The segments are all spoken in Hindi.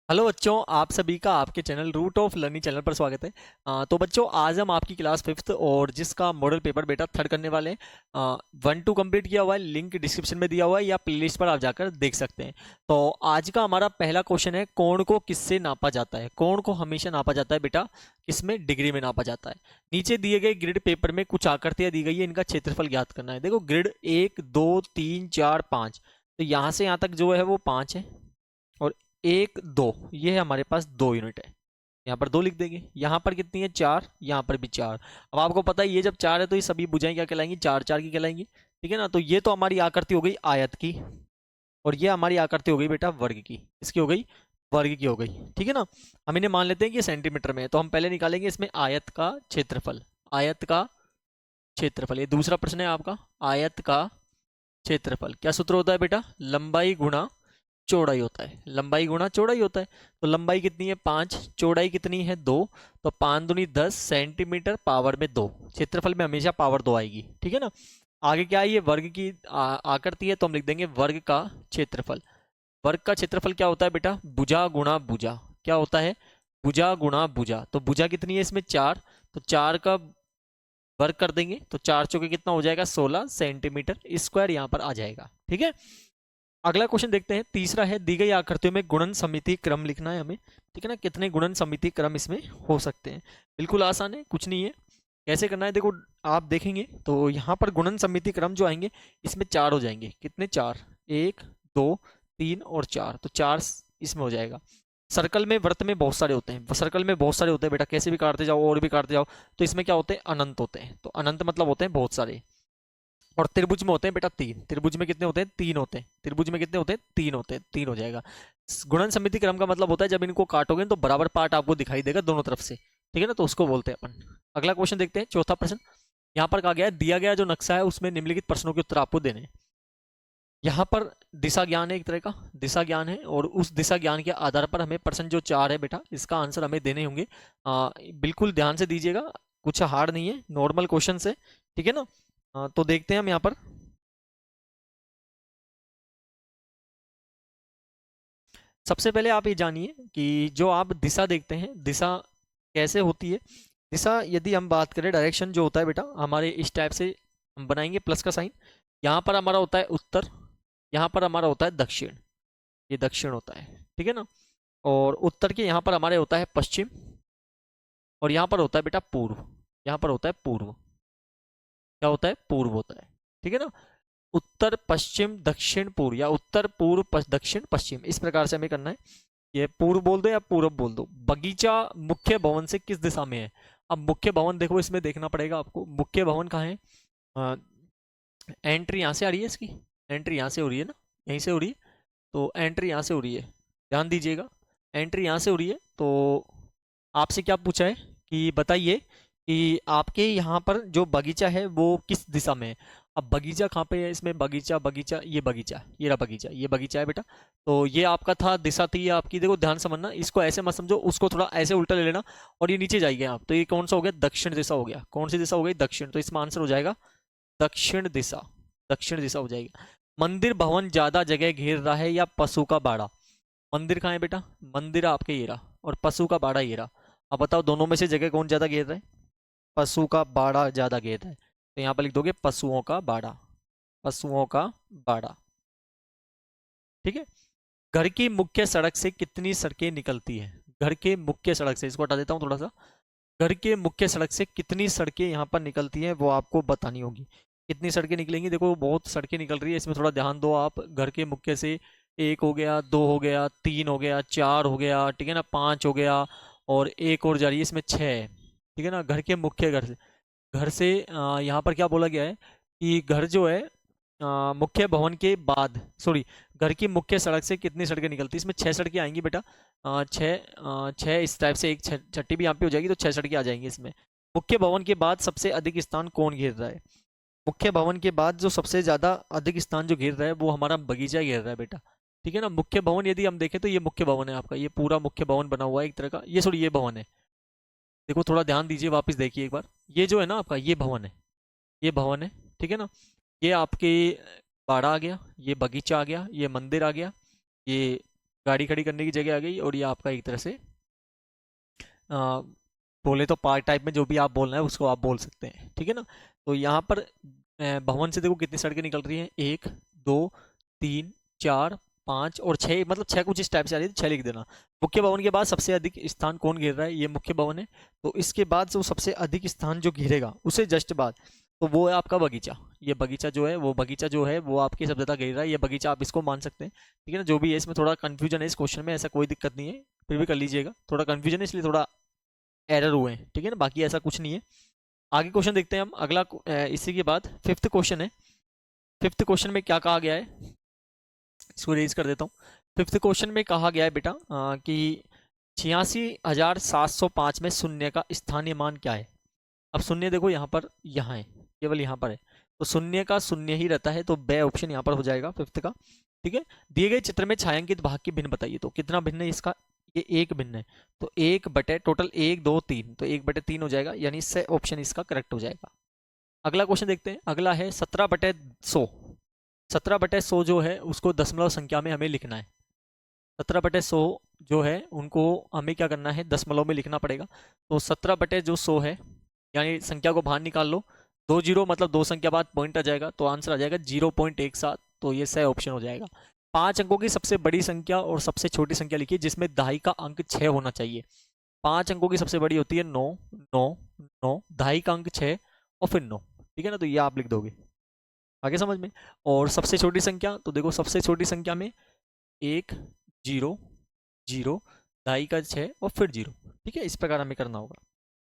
हेलो बच्चों, आप सभी का आपके channel root of learning channel पर स्वागत है। तो बच्चों, आज हम आपकी क्लास फिफ्थ और जिसका मॉडल पेपर बेटा थर्ड करने वाले हैं। 1-2 कंप्लीट किया हुआ है, लिंक डिस्क्रिप्शन में दिया हुआ है या प्लेलिस्ट पर आप जाकर देख सकते हैं। तो आज का हमारा पहला क्वेश्चन है, कोण को किससे नापा जाता है। कोण को हमेशा नापा जाता है बेटा किसमें, डिग्री में नापा जाता है। नीचे दिए गए ग्रिड पेपर में कुछ आकृतियां दी गई है, इनका क्षेत्रफल ज्ञात करना है। देखो, ग्रिड 1 2 3 4 5, तो यहाँ से यहाँ तक जो है वो 5 है और 1 2, ये है हमारे पास 2 यूनिट है। यहाँ पर 2 लिख देंगे। यहाँ पर कितनी है, 4, यहाँ पर भी 4। अब आपको पता है ये जब 4 है तो ये सभी भुजाएं क्या कहलाएंगी, 4 4 की कहलाएंगी। ठीक है ना। तो ये तो हमारी आकृति हो गई आयत की, और ये हमारी आकृति हो गई बेटा वर्ग की। इसकी हो गई वर्ग की हो गई। ठीक है ना। हम इन्हें मान लेते हैं कि ये सेंटीमीटर में है, तो हम पहले निकालेंगे इसमें आयत का क्षेत्रफल। आयत का क्षेत्रफल, ये दूसरा प्रश्न है आपका। आयत का क्षेत्रफल क्या सूत्र होता है बेटा, लंबाई गुणा चौड़ाई होता है। लंबाई गुणा चौड़ाई होता है। तो लंबाई कितनी है 5, चौड़ाई कितनी है 2, तो 5 दूनी 10 सेंटीमीटर पावर में 2। क्षेत्रफल में हमेशा पावर 2 आएगी। ठीक है ना। आगे क्या है, ये वर्ग की आकृति है, तो हम लिख देंगे वर्ग का क्षेत्रफल। वर्ग का क्षेत्रफल क्या होता है बेटा, भुजा गुणा भुजा। क्या होता है, भुजा गुणा भुजा। तो भुजा कितनी है इसमें 4, तो 4 का वर्ग कर देंगे तो 4 चौके कितना हो जाएगा, 16 सेंटीमीटर स्क्वायर यहाँ पर आ जाएगा। ठीक है। अगला क्वेश्चन देखते हैं, तीसरा है, दी गई आकृतियों में गुणन समिति क्रम लिखना है हमें। ठीक है ना। कितने गुणन समिति क्रम इसमें हो सकते हैं। बिल्कुल आसान है, कुछ नहीं है। कैसे करना है, देखो आप देखेंगे तो यहाँ पर गुणन समिति क्रम जो आएंगे इसमें 4 हो जाएंगे। कितने, 4, 1 2 3 और 4, तो 4 इसमें हो जाएगा। सर्कल में, वृत्त में बहुत सारे होते हैं, सर्कल में बहुत सारे होते हैं बेटा, कैसे भी काटते जाओ और भी काटते जाओ। तो इसमें क्या होते हैं, अनंत होते हैं। तो अनंत मतलब होते हैं बहुत सारे। और त्रिभुज में होते हैं बेटा 3। त्रिभुज में कितने होते हैं, 3 होते हैं। त्रिभुज में कितने होते हैं, 3 होते हैं। 3 हो जाएगा। गुणन समिति क्रम का मतलब होता है जब इनको काटोगे तो बराबर पार्ट आपको दिखाई देगा दोनों तरफ से। ठीक है ना, तो उसको बोलते हैं अपन। अगला क्वेश्चन देखते हैं, चौथा प्रश्न। यहाँ पर कहा गया है, दिया गया जो नक्शा है उसमें निम्नलिखित प्रश्नों के उत्तर आपको देने हैं। यहाँ पर दिशा ज्ञान है, एक तरह का दिशा ज्ञान है, और उस दिशा ज्ञान के आधार पर हमें प्रश्न जो 4 है बेटा, इसका आंसर हमें देने होंगे। बिल्कुल ध्यान से दीजिएगा, कुछ हार्ड नहीं है, नॉर्मल क्वेश्चन है। ठीक है ना। तो देखते हैं हम यहाँ पर। सबसे पहले आप ये जानिए कि जो आप दिशा देखते हैं, दिशा कैसे होती है। दिशा यदि हम बात करें, डायरेक्शन जो होता है बेटा हमारे इस टाइप से हम बनाएंगे प्लस का साइन। यहाँ पर हमारा होता है उत्तर, यहाँ पर हमारा होता है दक्षिण, ये दक्षिण होता है। ठीक है ना। और उत्तर के यहाँ पर हमारे होता है पश्चिम, और यहाँ पर होता है बेटा पूर्व। यहाँ पर होता है पूर्व, क्या होता है, पूर्व होता है। ठीक है ना। उत्तर पश्चिम दक्षिण पूर्व, या उत्तर पूर्व दक्षिण पश्चिम, इस प्रकार से हमें करना है। ये पूर्व बोल दो या पूर्व बोल दो। बगीचा मुख्य भवन से किस दिशा में है। अब मुख्य भवन देखो, इसमें देखना पड़ेगा आपको मुख्य भवन कहाँ है। एंट्री यहाँ से आ रही है इसकी, एंट्री यहाँ से हो रही है ना, यहीं से हो रही है। तो एंट्री यहाँ से हो रही है, ध्यान दीजिएगा। एंट्री यहाँ से हो रही है। तो आपसे क्या पूछा है कि बताइए कि आपके यहाँ पर जो बगीचा है वो किस दिशा में है। अब बगीचा कहाँ पे है इसमें, बगीचा बगीचा, ये बगीचा, ये रहा बगीचा, ये बगीचा है बेटा। तो ये आपका था, दिशा थी ये आपकी। देखो ध्यान समझना, इसको ऐसे मत समझो, उसको थोड़ा ऐसे उल्टा ले लेना, और ये नीचे जाइए आप। तो ये कौन सा हो गया, दक्षिण दिशा हो गया। कौन सी दिशा हो गई, दक्षिण। तो इसमें आंसर हो जाएगा दक्षिण दिशा, दक्षिण दिशा हो जाएगी। मंदिर भवन ज्यादा जगह घेर रहा है या पशु का बाड़ा। मंदिर कहाँ है बेटा, मंदिर आपके ये रहा, और पशु का बाड़ा ये रहा। अब बताओ दोनों में से जगह कौन ज्यादा घेर रहा है, पशु का बाड़ा ज्यादा घेर रहा है। तो यहाँ पर लिख दोगे पशुओं का बाड़ा, पशुओं का बाड़ा। ठीक है। घर की मुख्य सड़क से कितनी सड़कें निकलती हैं। घर के मुख्य सड़क से, इसको हटा देता हूँ थोड़ा सा। घर के मुख्य सड़क से कितनी सड़कें यहाँ पर निकलती हैं वो आपको बतानी होगी। कितनी सड़कें निकलेंगी, देखो बहुत सड़कें निकल रही है, इसमें थोड़ा ध्यान दो आप। घर के मुख्य से 1 हो गया, 2 हो गया, 3 हो गया, 4 हो गया, ठीक है ना, 5 हो गया, और एक और जा रही है इसमें 6 है। ठीक है ना। घर के मुख्य, घर से, घर से यहाँ पर क्या बोला गया है कि घर जो है मुख्य भवन के बाद, सॉरी, घर की मुख्य सड़क से कितनी सड़कें निकलती है, इसमें 6 सड़कें आएंगी बेटा। छः इस टाइप से, एक छठी भी यहाँ पे हो जाएगी, तो 6 सड़कें आ जाएंगी इसमें। मुख्य भवन के बाद सबसे अधिक स्थान कौन घेर रहा है। मुख्य भवन के बाद जो सबसे ज्यादा अधिक स्थान जो घेर रहा है वो हमारा बगीचा घेर रहा है बेटा। ठीक है ना। मुख्य भवन यदि हम देखें तो ये मुख्य भवन है आपका, ये पूरा मुख्य भवन बना हुआ है एक तरह का। ये सॉरी, ये भवन है। देखो थोड़ा ध्यान दीजिए, वापस देखिए एक बार। ये जो है ना आपका, ये भवन है, ये भवन है। ठीक है ना। ये आपके बाड़ा आ गया, ये बगीचा आ गया, ये मंदिर आ गया, ये गाड़ी खड़ी करने की जगह आ गई, और ये आपका एक तरह से आ, बोले तो पार्क टाइप में जो भी आप बोलना है उसको आप बोल सकते हैं, ठीक है ना। तो यहाँ पर भवन से देखो कितनी सड़कें निकल रही हैं, 1 2 3 4 5 और 6, मतलब 6 कुछ इस टाइप से आ रही है, 6 लिख देना। मुख्य भवन के बाद सबसे अधिक स्थान कौन घेर रहा है, ये मुख्य भवन है। तो इसके बाद जो सबसे अधिक स्थान जो घेरेगा उसे जस्ट बाद, तो वो है आपका बगीचा। ये बगीचा जो है, वो बगीचा जो है वो आपकी सब ज्यादा घेर रहा है, ये बगीचा आप इसको मान सकते हैं, ठीक है ना। जो भी है इसमें थोड़ा कंफ्यूजन है इस क्वेश्चन में, ऐसा कोई दिक्कत नहीं है, फिर भी कर लीजिएगा, थोड़ा कंफ्यूजन है इसलिए थोड़ा एरर हुए हैं, ठीक है ना, बाकी ऐसा कुछ नहीं है। आगे क्वेश्चन देखते हैं हम अगला। इसी के बाद फिफ्थ क्वेश्चन है। फिफ्थ क्वेश्चन में क्या कहा गया है, इसको रेज कर देता हूँ। फिफ्थ क्वेश्चन में कहा गया है बेटा कि 86,705 में शून्य का स्थानीय मान क्या है। अब शून्य देखो यहाँ पर, यहाँ है, केवल यहाँ पर है, तो शून्य का शून्य ही रहता है, तो बे ऑप्शन यहाँ पर हो जाएगा फिफ्थ का, ठीक है। दिए गए चित्र में छायांकित भाग की भिन्न बताइए, तो कितना भिन्न है इसका, ये एक भिन्न है, तो 1/, टोटल 1 2 3, तो 1/3 हो जाएगा, यानी इससे ऑप्शन इसका करेक्ट हो जाएगा। अगला क्वेश्चन देखते हैं, अगला है 17/100। 17/100 जो है उसको दशमलव संख्या में हमें लिखना है। 17/100 जो है उनको हमें क्या करना है, दशमलव में लिखना पड़ेगा। तो 17/100 है, यानी संख्या को बाहर निकाल लो, 2 जीरो मतलब 2 संख्या बाद पॉइंट आ जाएगा, तो आंसर आ जाएगा 0.17, तो ये सही ऑप्शन हो जाएगा। 5 अंकों की सबसे बड़ी संख्या और सबसे छोटी संख्या लिखिए जिसमें दहाई का अंक 6 होना चाहिए। 5 अंकों की सबसे बड़ी होती है 9 9 9, दहाई का अंक 6 और फिर 9, ठीक है ना, तो ये आप लिख दोगे आगे समझ में। और सबसे छोटी संख्या, तो देखो सबसे छोटी संख्या में 1 0 0, दहाई का 6 और फिर 0, ठीक है, इस प्रकार हमें करना होगा,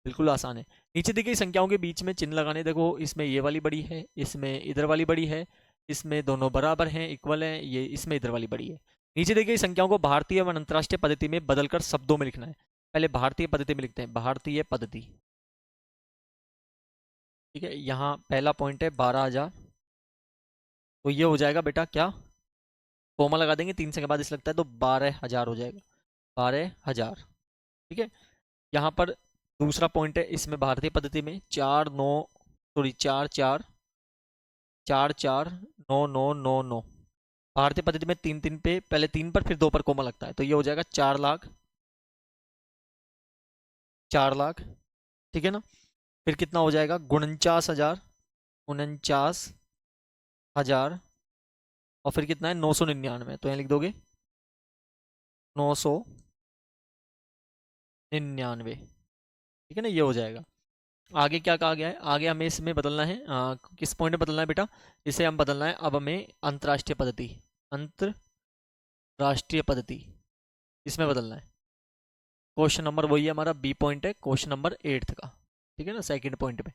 बिल्कुल आसान है। नीचे दी गई संख्याओं के बीच में चिन्ह लगाने, देखो इसमें ये वाली बड़ी है, इसमें इधर वाली बड़ी है, इसमें दोनों बराबर हैं, इक्वल हैं, ये इसमें इधर वाली बड़ी है। नीचे दी गई संख्याओं को भारतीय व अंतर्राष्ट्रीय पद्धति में बदलकर शब्दों में लिखना है। पहले भारतीय पद्धति में लिखते हैं, भारतीय पद्धति, ठीक है। यहाँ पहला पॉइंट है 12,000, तो ये हो जाएगा बेटा क्या, कोमा लगा देंगे 3 से के बाद इस लगता है, तो 12,000 हो जाएगा, 12,000, ठीक है। यहाँ पर दूसरा पॉइंट है, इसमें भारतीय पद्धति में 4 9, सॉरी 4 4 4 4 9 9 9 9, भारतीय पद्धति में 3 3 पे, पहले 3 पर फिर 2 पर कोमा लगता है, तो ये हो जाएगा 4 लाख, 4 लाख, ठीक है ना। फिर कितना हो जाएगा, 49,000, 49,000, और फिर कितना है 999, तो यहाँ लिख दोगे 999, ठीक है ना, ये हो जाएगा। आगे क्या कहा गया है, आगे हमें इसमें बदलना है, किस पॉइंट में बदलना है बेटा, इसे हम बदलना है अब हमें अंतर्राष्ट्रीय पद्धति, अंतर्राष्ट्रीय पद्धति, इसमें बदलना है। क्वेश्चन नंबर वही है हमारा, बी पॉइंट है क्वेश्चन नंबर 8 का, ठीक है ना, सेकंड पॉइंट पे।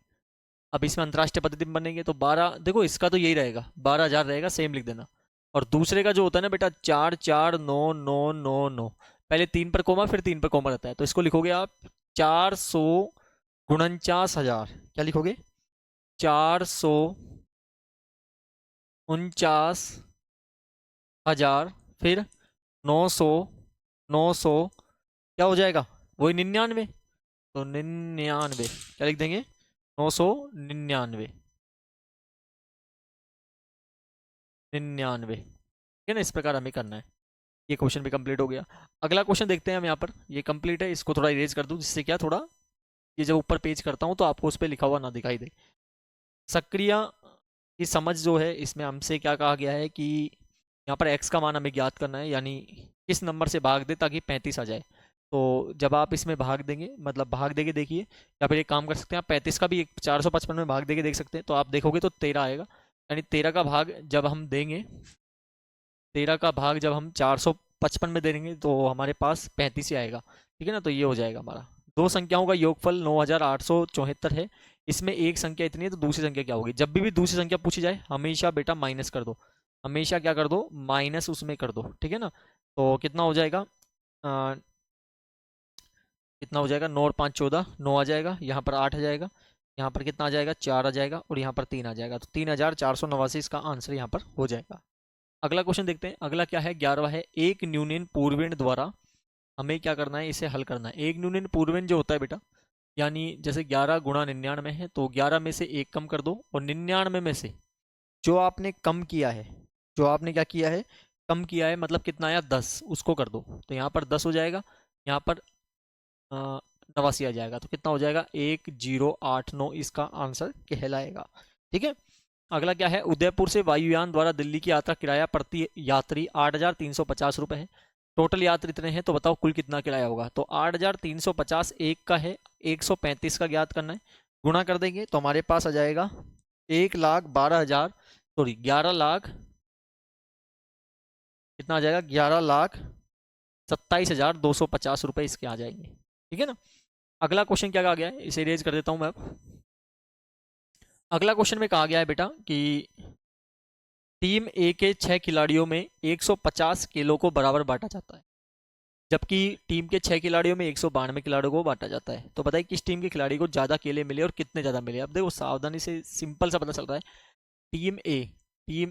अब इसमें अंतर्राष्ट्रीय पद्धति में बनेंगे, तो 12, देखो इसका तो यही रहेगा, 12,000 रहेगा, सेम लिख देना। और दूसरे का जो होता है ना बेटा, 4 4 9 9 9 9, पहले 3 पर कोमा फिर 3 पर कोमा रहता है, तो इसको लिखोगे आप 449,000, क्या लिखोगे, 449,000, फिर 900, 900, क्या हो जाएगा, वही 99, तो 99, क्या लिख देंगे, 999, 99, ठीक है ना, इस प्रकार हमें करना है। ये क्वेश्चन भी कंप्लीट हो गया। अगला क्वेश्चन देखते हैं हम यहाँ पर, ये कंप्लीट है, इसको थोड़ा इरेज कर दूं जिससे क्या थोड़ा ये जब ऊपर पेज करता हूँ तो आपको उस पर लिखा हुआ ना दिखाई दे। सक्रिय की समझ जो है, इसमें हमसे क्या कहा गया है कि यहाँ पर x का मान हमें ज्ञात करना है, यानी किस नंबर से भाग दे ताकि 35 आ जाए। तो जब आप इसमें भाग देंगे, मतलब भाग देके देखिए, या फिर एक काम कर सकते हैं आप 35 का भी एक 455 में भाग देके देख सकते हैं, तो आप देखोगे तो 13 आएगा, यानी 13 का भाग जब हम देंगे, 13 का भाग जब हम 455 में देंगे तो हमारे पास 35 ही आएगा, ठीक है ना, तो ये हो जाएगा हमारा। दो संख्याओं का योगफल 9,874 है, इसमें एक संख्या इतनी है, तो दूसरी संख्या क्या होगी। जब भी दूसरी संख्या पूछी जाए हमेशा बेटा माइनस कर दो, हमेशा क्या कर दो, माइनस उसमें कर दो, ठीक है ना। तो कितना हो जाएगा, कितना हो जाएगा, 9 और 5 14, 9 आ जाएगा, यहाँ पर 8 आ जाएगा, यहाँ पर कितना आ जाएगा, 4 आ जाएगा, और यहाँ पर 3 आ जाएगा, तो 3,489 इसका आंसर यहाँ पर हो जाएगा। अगला क्वेश्चन देखते हैं, अगला क्या है, 11वां है, एक न्यूनन पूर्वेण द्वारा हमें क्या करना है, इसे हल करना है। एक न्यूनन पूर्वेण जो होता है बेटा, यानी जैसे 11 गुणा 99 है, तो 11 में से एक कम कर दो, और 99 में से जो आपने कम किया है, जो आपने क्या किया है, कम किया है मतलब कितना आया 10, उसको कर दो तो यहाँ पर 10 हो जाएगा, यहाँ पर 89 आ जाएगा, तो कितना हो जाएगा 1089 इसका आंसर कहलाएगा। ठीक है। अगला क्या है, उदयपुर से वायुयान द्वारा दिल्ली की यात्रा किराया प्रति यात्री 8,350 रुपये है। टोटल यात्री इतने हैं तो बताओ कुल कितना किराया होगा। तो 8,350 एक का है, 135 का ज्ञात करना है, गुणा कर देंगे तो हमारे पास आ जाएगा 1,12,000, सॉरी 11,00,000, कितना आ जाएगा 11,27,250 रुपये इसके आ जाएंगे। ठीक है ना। अगला क्वेश्चन क्या कहा गया है, इसे रेज कर देता हूं मैं अब। अगला क्वेश्चन में कहा गया है बेटा कि टीम ए के 6 खिलाड़ियों में 150 किलो को बराबर बांटा जाता है, जबकि टीम के 6 खिलाड़ियों में 192 खिलाड़ियों को बांटा जाता है। तो बताइए किस टीम के खिलाड़ी को ज़्यादा केले मिले और कितने ज़्यादा मिले। अब देखो सावधानी से सिंपल सा पता चल रहा है। टीम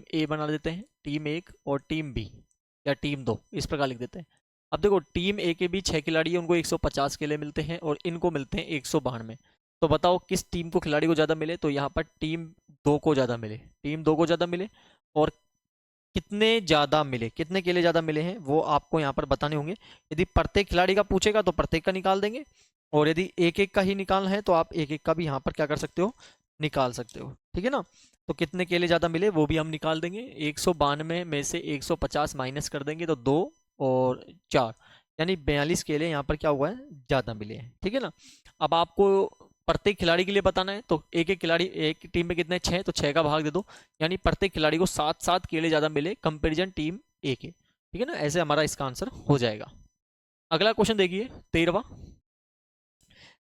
ए बना देते हैं, टीम 1 और टीम बी या टीम 2 इस प्रकार लिख देते हैं। अब देखो टीम ए के भी 6 खिलाड़ी हैं, उनको 150 केले मिलते हैं और इनको मिलते हैं 192। तो बताओ किस टीम को खिलाड़ी को ज़्यादा मिले। तो यहाँ पर टीम 2 को ज़्यादा मिले, टीम 2 को ज़्यादा मिले। और कितने ज़्यादा मिले, कितने केले ज़्यादा मिले हैं वो आपको यहाँ पर बताने होंगे। यदि प्रत्येक खिलाड़ी का पूछेगा तो प्रत्येक का निकाल देंगे, और यदि एक एक का ही निकालना है तो आप एक एक का भी यहाँ पर क्या कर सकते हो, निकाल सकते हो। ठीक है ना। तो कितने केले ज़्यादा मिले वो भी हम निकाल देंगे। 192 में से 150 माइनस कर देंगे तो 2 और 4 यानी 42 केले यहाँ पर क्या हुआ है, ज़्यादा मिले हैं। ठीक है ना। अब आपको प्रत्येक खिलाड़ी के लिए बताना है तो एक एक खिलाड़ी, एक टीम में कितने 6, तो 6 का भाग दे दो, यानी प्रत्येक खिलाड़ी को 7-7 केले ज़्यादा मिले कंपेरिजन टीम ए के। ठीक है ना। ऐसे हमारा इसका आंसर हो जाएगा। अगला क्वेश्चन देखिए 13वां।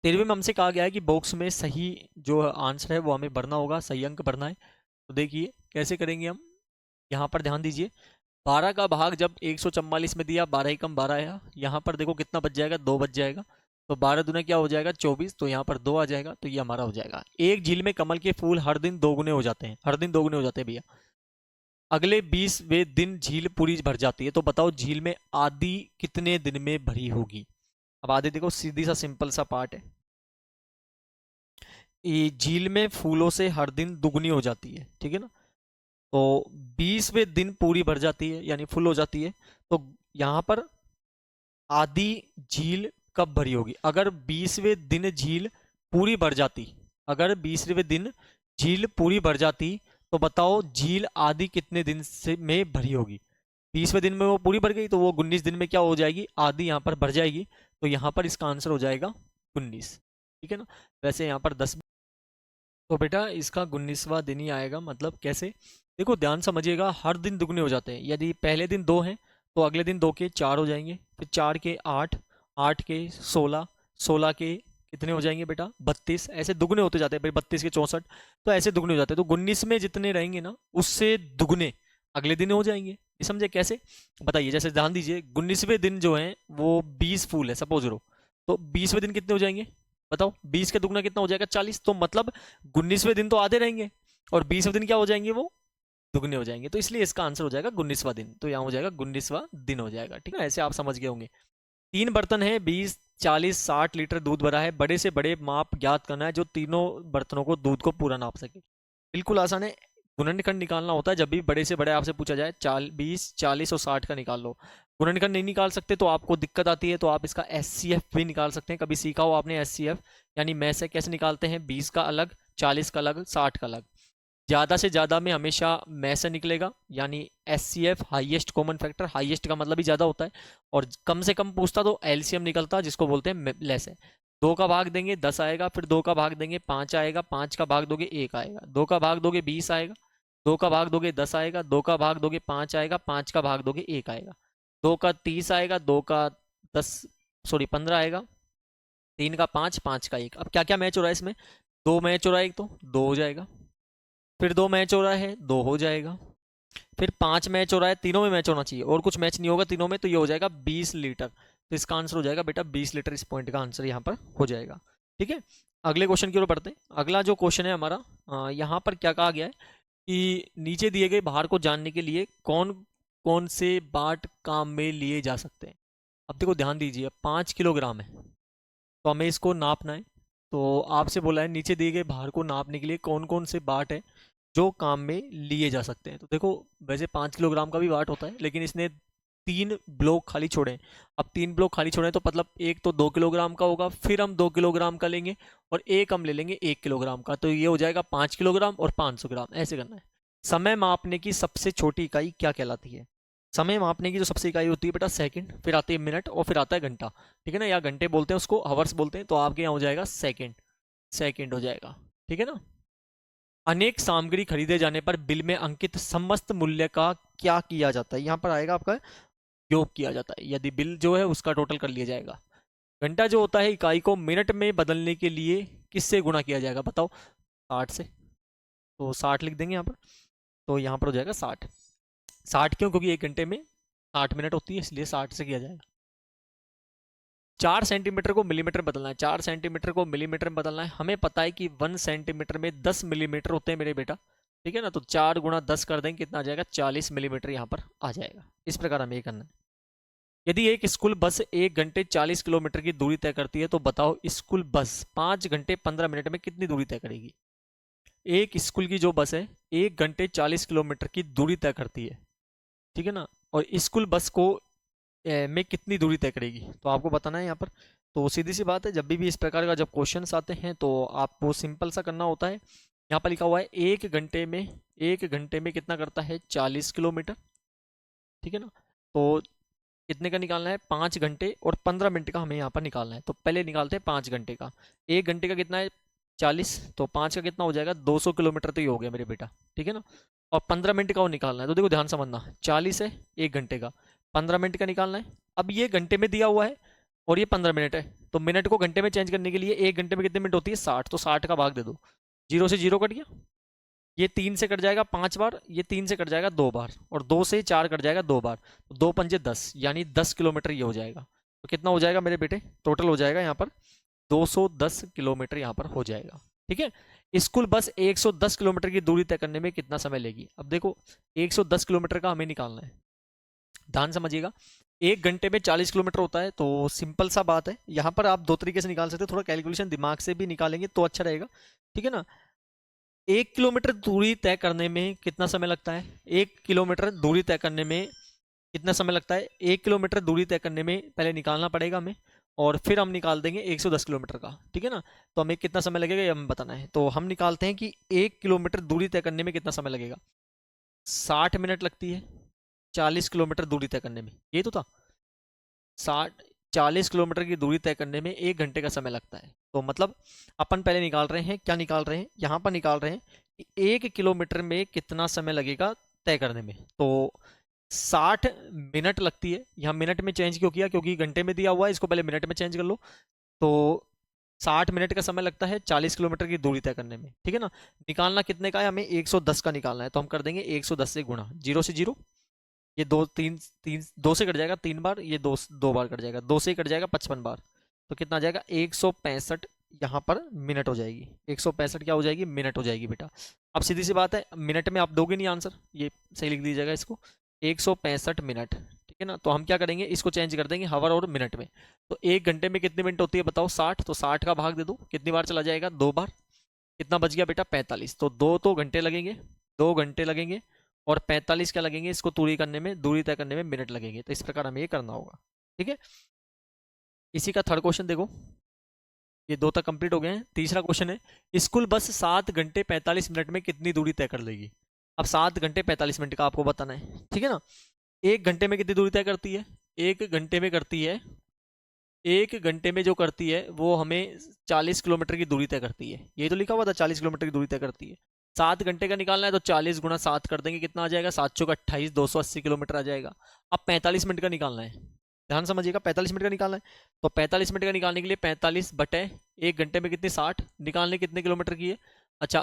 13वें में हमसे कहा गया है कि बॉक्स में सही जो आंसर है वो हमें भरना होगा, सही अंक भरना है। तो देखिए कैसे करेंगे हम, यहाँ पर ध्यान दीजिए। 12 का भाग जब 144 में दिया, 12 ही कम 12 आया, यहाँ पर देखो कितना बच जाएगा, 2 बच जाएगा। तो 12 दूना क्या हो जाएगा 24, तो यहाँ पर 2 आ जाएगा, तो ये हमारा हो जाएगा। एक झील में कमल के फूल हर दिन दोगुने हो जाते हैं, हर दिन दोगुने हो जाते हैं भैया। अगले 20वें दिन झील पूरी भर जाती है, तो बताओ झील में आधी कितने दिन में भरी होगी। अब आधे देखो सीधी सा सिंपल सा पार्ट है, ये झील में फूलों से हर दिन दुगनी हो जाती है। ठीक है ना। तो 20वें दिन पूरी भर जाती है यानी फुल हो जाती है। तो यहाँ पर आधी झील कब भरी होगी, अगर 20वें दिन झील पूरी भर जाती, अगर 20वें दिन झील पूरी भर जाती तो बताओ झील आधी कितने दिन से में भरी होगी। 20वें दिन में वो पूरी भर गई तो वो 19 दिन में क्या हो जाएगी, आधी यहाँ पर भर जाएगी। तो यहाँ पर इसका आंसर हो जाएगा 19। ठीक है ना। वैसे यहाँ पर 10, तो बेटा इसका 19वां दिन ही आएगा। मतलब कैसे, देखो ध्यान समझिएगा, हर दिन दुगने हो जाते हैं। यदि पहले दिन 2 हैं तो अगले दिन 2 के 4 हो जाएंगे, फिर 4 के 8, 8 के 16, 16 के कितने हो जाएंगे बेटा 32, ऐसे दुगने होते जाते हैं भाई, 32 के 64, तो ऐसे दुगने हो जाते हैं। तो 19 में जितने रहेंगे ना उससे दुगने अगले दिन हो जाएंगे। ये समझे कैसे, बताइए। जैसे ध्यान दीजिए 19वें दिन जो है वो 20 फूल है सपोज रो, तो 20वें दिन कितने हो जाएंगे बताओ, 20 के दुगना कितना हो जाएगा 40, तो मतलब 19वें दिन तो आधे रहेंगे और 20वें दिन क्या हो जाएंगे वो दुगने हो जाएंगे। तो इसलिए इसका आंसर हो जाएगा 19वां दिन, तो यहाँ हो जाएगा 19वां दिन हो जाएगा। ठीक है, ऐसे आप समझ गए होंगे। 3 बर्तन है, 20, 40, 60 लीटर दूध भरा है, बड़े से बड़े माप ज्ञात करना है जो तीनों बर्तनों को दूध को पूरा नाप सके। बिल्कुल आसान है, गुणनखंड निकालना होता है जब भी बड़े से बड़े आपसे पूछा जाए, 20, 40 और 60 का निकाल लो। गुणनखंड नहीं निकाल सकते तो आपको दिक्कत आती है, तो आप इसका एचसीएफ भी निकाल सकते हैं। कभी सीखा हो आपने एचसीएफ, यानी में से कैसे निकालते हैं, 20 का अलग, 40 का अलग, 60 का अलग। ज़्यादा से ज़्यादा में हमेशा में से निकलेगा, यानी HCF highest common factor, highest का मतलब ही ज़्यादा होता है, और कम से कम पूछता तो एलसीएम निकलता जिसको बोलते हैं लेस है। 2 का भाग देंगे 10 आएगा, फिर 2 का भाग देंगे 5 आएगा, 5 का भाग दोगे 1 आएगा, 2 का भाग दोगे 20 आएगा, 2 का भाग दोगे 10 आएगा, 2 का भाग दोगे 5 आएगा, 5 का भाग दोगे 1 आएगा, 2 का 30 आएगा, 2 का 10, सॉरी 15 आएगा, 3 का 5, 5 का 1। अब क्या क्या मैच हो रहा है इसमें, 2 मैच हो रहा है, एक तो 2 हो जाएगा, फिर 2 मैच हो रहा है 2 हो जाएगा, फिर 5 मैच हो रहा है, तीनों में मैच होना चाहिए और कुछ मैच नहीं होगा तीनों में, तो ये हो जाएगा 20 लीटर। तो इसका आंसर हो जाएगा बेटा 20 लीटर, इस पॉइंट का आंसर यहाँ पर हो जाएगा। ठीक है, अगले क्वेश्चन की ओर बढ़ते हैं। अगला जो क्वेश्चन है हमारा, यहाँ पर क्या कहा गया है कि नीचे दिए गए भार को जानने के लिए कौन कौन से बाट काम में लिए जा सकते हैं। अब देखो ध्यान दीजिए, 5 किलोग्राम है तो हमें इसको नापना है। तो आपसे बोला है नीचे दिए गए भार को नापने के लिए कौन कौन से बाट है जो काम में लिए जा सकते हैं। तो देखो वैसे 5 किलोग्राम का भी वाट होता है, लेकिन इसने 3 ब्लॉक खाली छोड़े हैं। अब 3 ब्लॉक खाली छोड़े हैं तो मतलब एक तो 2 किलोग्राम का होगा, फिर हम 2 किलोग्राम का लेंगे और एक हम ले लेंगे 1 किलोग्राम का, तो ये हो जाएगा 5 किलोग्राम और 500 ग्राम, ऐसे करना है। समय मापने की सबसे छोटी इकाई क्या कहलाती है? समय मापने की जो सबसे इकाई होती है बेटा सेकंड, फिर आते हैं मिनट और फिर आता है घंटा, ठीक है ना, या घंटे बोलते हैं उसको, हवर्स बोलते हैं, तो आपके यहाँ हो जाएगा सेकंड, सेकंड हो जाएगा, ठीक है ना। अनेक सामग्री खरीदे जाने पर बिल में अंकित समस्त मूल्य का क्या किया जाता है? यहाँ पर आएगा आपका योग किया जाता है, यदि बिल जो है उसका टोटल कर लिया जाएगा। घंटा जो होता है इकाई को मिनट में बदलने के लिए किससे गुणा किया जाएगा बताओ? 60 से, तो 60 लिख देंगे यहाँ पर, तो यहाँ पर हो जाएगा 60। 60 क्यों? क्योंकि 1 घंटे में 60 मिनट होती है, इसलिए 60 से किया जाएगा। 4 सेंटीमीटर को मिलीमीटर में बदलना है, 4 सेंटीमीटर को मिलीमीटर में बदलना है। हमें पता है कि 1 सेंटीमीटर में 10 मिलीमीटर होते हैं मेरे बेटा, ठीक है ना, तो 4 गुणा 10 कर देंगे, कितना आ जाएगा? 40 मिलीमीटर यहाँ पर आ जाएगा। इस प्रकार हमें ये करना है। यदि एक स्कूल बस 1 घंटे 40 किलोमीटर की दूरी तय करती है, तो बताओ स्कूल बस 5 घंटे 15 मिनट में कितनी दूरी तय करेगी? एक स्कूल की जो बस है 1 घंटे 40 किलोमीटर की दूरी तय करती है, ठीक है ना, और स्कूल बस को में कितनी दूरी तय करेगी, तो आपको बताना है यहाँ पर। तो सीधी सी बात है, जब भी इस प्रकार का जब क्वेश्चंस आते हैं तो आपको सिंपल सा करना होता है। यहाँ पर लिखा हुआ है 1 घंटे में कितना करता है? 40 किलोमीटर, ठीक है ना। तो कितने का निकालना है? 5 घंटे और 15 मिनट का हमें यहाँ पर निकालना है। तो पहले निकालते हैं 5 घंटे का। 1 घंटे का कितना है? 40, तो 5 का कितना हो जाएगा? 200 किलोमीटर तो ही हो गया मेरे बेटा, ठीक है ना। और 15 मिनट का वो निकालना है, तो देखो ध्यान समझना, 40 है 1 घंटे का, 15 मिनट का निकालना है। अब ये घंटे में दिया हुआ है और ये 15 मिनट है, तो मिनट को घंटे में चेंज करने के लिए 1 घंटे में कितने मिनट होती है? 60, तो 60 का भाग दे दो, 0 से 0 कट गया, ये 3 से कट जाएगा 5 बार, ये 3 से कट जाएगा 2 बार, और 2 से 4 कट जाएगा 2 बार, तो 2 पंजे 10, यानी 10 किलोमीटर ये हो जाएगा। तो कितना हो जाएगा मेरे बेटे? टोटल हो जाएगा यहाँ पर 210 किलोमीटर यहाँ पर हो जाएगा, ठीक है। स्कूल बस 110 किलोमीटर की दूरी तय करने में कितना समय लेगी? अब देखो 110 किलोमीटर का हमें निकालना है, ध्यान समझिएगा। 1 घंटे में 40 किलोमीटर होता है, तो सिंपल सा बात है, यहाँ पर आप 2 तरीके से निकाल सकते हो, थोड़ा कैलकुलेशन दिमाग से भी निकालेंगे तो अच्छा रहेगा, ठीक है ना। 1 किलोमीटर दूरी तय करने में कितना समय लगता है? 1 किलोमीटर दूरी तय करने में कितना समय लगता है? 1 किलोमीटर दूरी तय करने में पहले निकालना पड़ेगा हमें, और फिर हम निकाल देंगे 110 किलोमीटर का, ठीक है ना। तो हमें कितना समय लगेगा ये हमें बताना है, तो हम निकालते हैं कि 1 किलोमीटर दूरी तय करने में कितना समय लगेगा। 60 मिनट लगती है 40 किलोमीटर दूरी तय करने में, ये तो था 60, 40 किलोमीटर की दूरी तय करने में 1 घंटे का समय लगता है। तो मतलब अपन पहले निकाल रहे हैं, क्या निकाल रहे हैं यहाँ पर? निकाल रहे हैं कि 1 किलोमीटर में कितना समय लगेगा तय करने में, तो 60 मिनट लगती है। यहाँ मिनट में चेंज क्यों किया? क्योंकि घंटे में दिया हुआ है, इसको पहले मिनट में चेंज कर लो। तो 60 मिनट का समय लगता है 40 किलोमीटर की दूरी तय करने में, ठीक है ना। निकालना कितने का है? हमें 110 का निकालना है, तो हम कर देंगे 110 से गुणा, 0 से 0, ये 2 से कट जाएगा 3 बार, ये 2 बार कट जाएगा, 2 से कट जाएगा 55 बार, तो कितना आ जाएगा? 165 यहाँ पर मिनट हो जाएगी। 165 क्या हो जाएगी? मिनट हो जाएगी बेटा। अब सीधी सी बात है, मिनट में आप दोगे नहीं आंसर, ये सही लिख दीजिएगा इसको, 165 मिनट, ठीक है ना। तो हम क्या करेंगे, इसको चेंज कर देंगे हावर और मिनट में। तो 1 घंटे में कितने मिनट होती है बताओ? 60, तो 60 का भाग दे दो, कितनी बार चला जाएगा? 2 बार, कितना बच गया बेटा? 45, तो 2 तो घंटे लगेंगे, 2 घंटे लगेंगे, और 45 क्या लगेंगे इसको दूरी करने में, दूरी तय करने में मिनट लगेंगे। तो इस प्रकार हमें ये करना होगा, ठीक है। इसी का थर्ड क्वेश्चन देखो, ये 2 तक कंप्लीट हो गए हैं। तीसरा क्वेश्चन है, स्कूल बस 7 घंटे 45 मिनट में कितनी दूरी तय कर लेगी? अब 7 घंटे 45 मिनट का आपको बताना है, ठीक है ना। 1 घंटे में कितनी दूरी तय करती है? 1 घंटे में करती है, 1 घंटे में जो करती है वो हमें 40 किलोमीटर की दूरी तय करती है, ये तो लिखा हुआ था 40 किलोमीटर की दूरी तय करती है। 7 घंटे का निकालना है, तो 40 गुणा 7 कर देंगे, कितना आ जाएगा? 7 चौक 28, 280 किलोमीटर आ जाएगा। अब 45 मिनट का निकालना है, ध्यान समझिएगा, 45 मिनट का निकालना है। तो 45 मिनट का निकालने के लिए 45 बटे 1 घंटे में कितनी? 60, निकालने कितने किलोमीटर की है? अच्छा,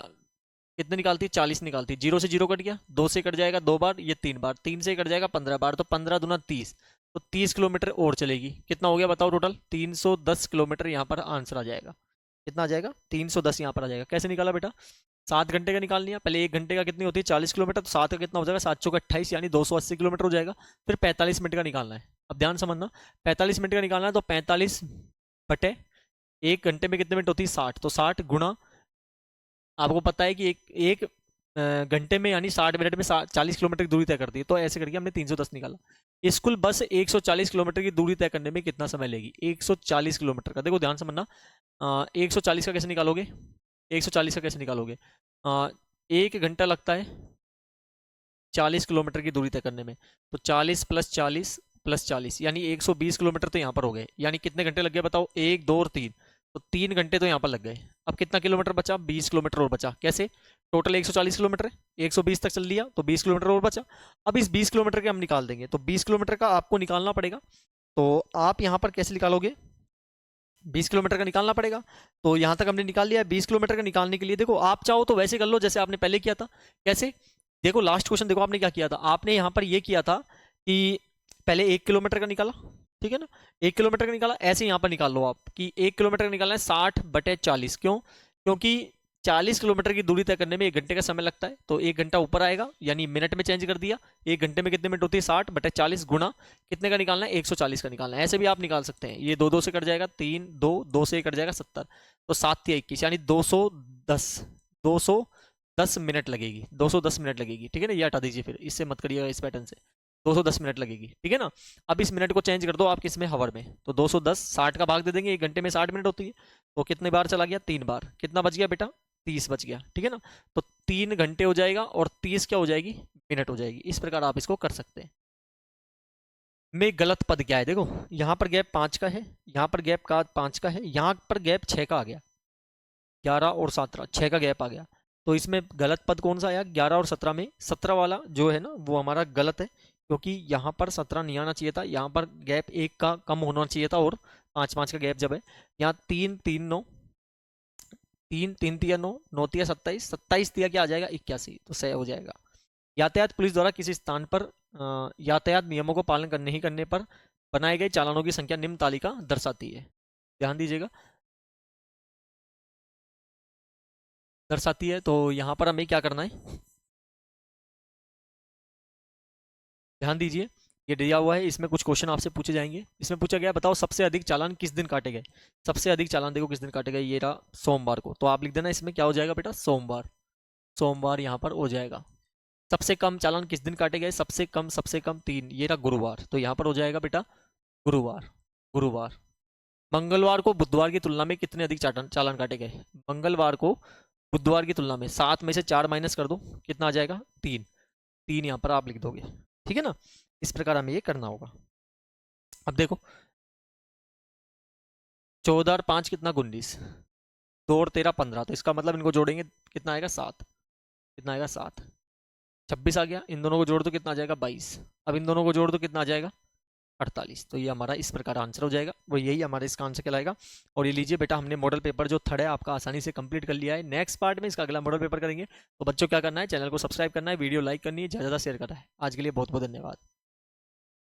कितने निकालती है? 40 निकालती है। 0 से 0 कट गया, 2 से कट जाएगा 2 बार, ये 3 बार, 3 से कट जाएगा 15 बार, तो 15 दूना 30, तो 30 किलोमीटर और चलेगी। कितना हो गया बताओ टोटल? 310 किलोमीटर यहाँ पर आंसर आ जाएगा। कितना आ जाएगा? 310 यहाँ पर आ जाएगा। कैसे निकाला बेटा? 7 घंटे का निकाल लिया, पहले 1 घंटे का कितनी होती है? 40 किलोमीटर, तो 7 का कितना हो जाएगा? 7 चौक 28, यानी 280 किलोमीटर हो जाएगा। फिर 45 मिनट का निकालना है, अब ध्यान समझना, 45 मिनट का निकालना है, तो 45 बटे 1 घंटे में कितने मिनट होती है? 60, तो 60 गुणा, आपको पता है कि एक घंटे में यानी 60 मिनट में 40 किलोमीटर की दूरी तय करती है, तो ऐसे करके हमने 310 निकाला। स्कूल बस 140 किलोमीटर की दूरी तय करने में कितना समय लेगी? 140 किलोमीटर का, देखो ध्यान से समझना, 140 का कैसे निकालोगे? 140 का कैसे निकालोगे? 1 घंटा लगता है 40 किलोमीटर की दूरी तय करने में, तो 40 + 40 + 40 यानी 120 किलोमीटर तो यहाँ पर हो गए। यानी कितने घंटे लग गए बताओ? 1, 2 और 3, तो 3 घंटे तो यहाँ पर लग गए। अब कितना किलोमीटर बचा? 20 किलोमीटर और बचा। कैसे? टोटल 140 किलोमीटर है, 120 तक चल दिया तो 20 किलोमीटर और बचा। अब इस 20 किलोमीटर के हम निकाल देंगे, तो 20 किलोमीटर का आपको निकालना पड़ेगा। तो आप यहाँ पर कैसे निकालोगे? 20 किलोमीटर का निकालना पड़ेगा। तो यहाँ तक हमने निकाल लिया है। 20 किलोमीटर का निकालने के लिए देखो, आप चाहो तो वैसे कर लो जैसे आपने पहले किया था। कैसे? देखो लास्ट क्वेश्चन देखो आपने क्या किया था, आपने यहाँ पर ये किया था कि पहले 1 किलोमीटर का निकाला, ठीक है ना, 1 किलोमीटर का निकाला। ऐसे यहाँ पर निकाल लो आप कि 1 किलोमीटर का निकालना है 60/40। क्यों? क्योंकि 40 किलोमीटर की दूरी तय करने में 1 घंटे का समय लगता है, तो 1 घंटा ऊपर आएगा, यानी मिनट में चेंज कर दिया। 1 घंटे में कितने मिनट होती है? 60/40 गुणा कितने का निकालना है? 140 का निकालना है। ऐसे भी आप निकाल सकते हैं, ये 2 2 से कट जाएगा, 3 2 2 से कट जाएगा 70, तो 7 × 21 यानी 210 मिनट लगेगी, 210 मिनट लगेगी, ठीक है ना। ये हटा दीजिए, फिर इससे मत करिएगा इस पैटर्न से, 210 मिनट लगेगी, ठीक है ना। अब इस मिनट को चेंज कर दो आप किस में? हावर में, तो 210 60 का भाग दे देंगे, 1 घंटे में 60 मिनट होती है, तो कितने बार चला गया? 3 बार। कितना बच गया बेटा? 30 बच गया, ठीक है ना। तो 3 घंटे हो जाएगा और 30 क्या हो जाएगी? मिनट हो जाएगी। इस प्रकार आप इसको कर सकते हैं। में गलत पद क्या है? देखो यहाँ पर गैप 5 का है, यहाँ पर गैप का 5 का है, यहाँ पर गैप 6 का आ गया, 11 और 17, 6 का गैप आ गया। तो इसमें गलत पद कौन सा आया? 11 और 17 में 17 वाला जो है ना वो हमारा गलत है, क्योंकि यहाँ पर 17 नहीं आना चाहिए था, यहाँ पर गैप 1 का कम होना चाहिए था, और 5 5 का गैप जब है। यहाँ 3 3 9, 3 3 तिया 9, 9 तिया 27, 27 तिया क्या आ जाएगा? 81, तो सही हो जाएगा। यातायात पुलिस द्वारा किसी स्थान पर यातायात नियमों को पालन करने ही करने पर बनाए गए चालानों की संख्या निम्न तालिका दर्शाती है। ध्यान दीजिएगा, दर्शाती है। तो यहाँ पर हमें क्या करना है? ध्यान दीजिए, ये दिया हुआ है, इसमें कुछ क्वेश्चन आपसे पूछे जाएंगे। इसमें पूछा गया बताओ सबसे अधिक चालान किस दिन काटे गए? सबसे अधिक चालान देखो किस दिन काटे गए, ये रहा सोमवार को, तो आप लिख देना इसमें क्या हो जाएगा बेटा? सोमवार। सोमवार यहाँ पर हो जाएगा। सबसे कम चालान किस दिन काटे गए? सबसे कम 3, ये रहा गुरुवार, तो यहाँ पर हो जाएगा बेटा गुरुवार। गुरुवार। मंगलवार को बुधवार की तुलना में कितने अधिक चालान चालान काटे गए? मंगलवार को बुधवार की तुलना में 7 में से 4 माइनस कर दो, कितना आ जाएगा? 3। 3 यहाँ पर आप लिख दोगे, ठीक है ना। इस प्रकार हमें ये करना होगा। अब देखो 14 और 5 कितना? 19, 2 और 13 15, तो इसका मतलब इनको जोड़ेंगे कितना आएगा? 7। कितना आएगा? 7। 26 आ गया, इन दोनों को जोड़ दो कितना आ जाएगा? 22। अब इन दोनों को जोड़ दो कितना आ जाएगा? 48। तो ये हमारा इस प्रकार आंसर हो जाएगा, वो यही हमारा इसका आंसर कहलाएगा। और ये लीजिए बेटा, हमने मॉडल पेपर जो थर्ड है आपका आसानी से कंप्लीट कर लिया है। नेक्स्ट पार्ट में इसका अगला मॉडल पेपर करेंगे। तो बच्चों क्या करना है? चैनल को सब्सक्राइब करना है, वीडियो लाइक करनी है, ज़्यादा से ज़्यादा शेयर करना है। आज के लिए बहुत बहुत धन्यवाद।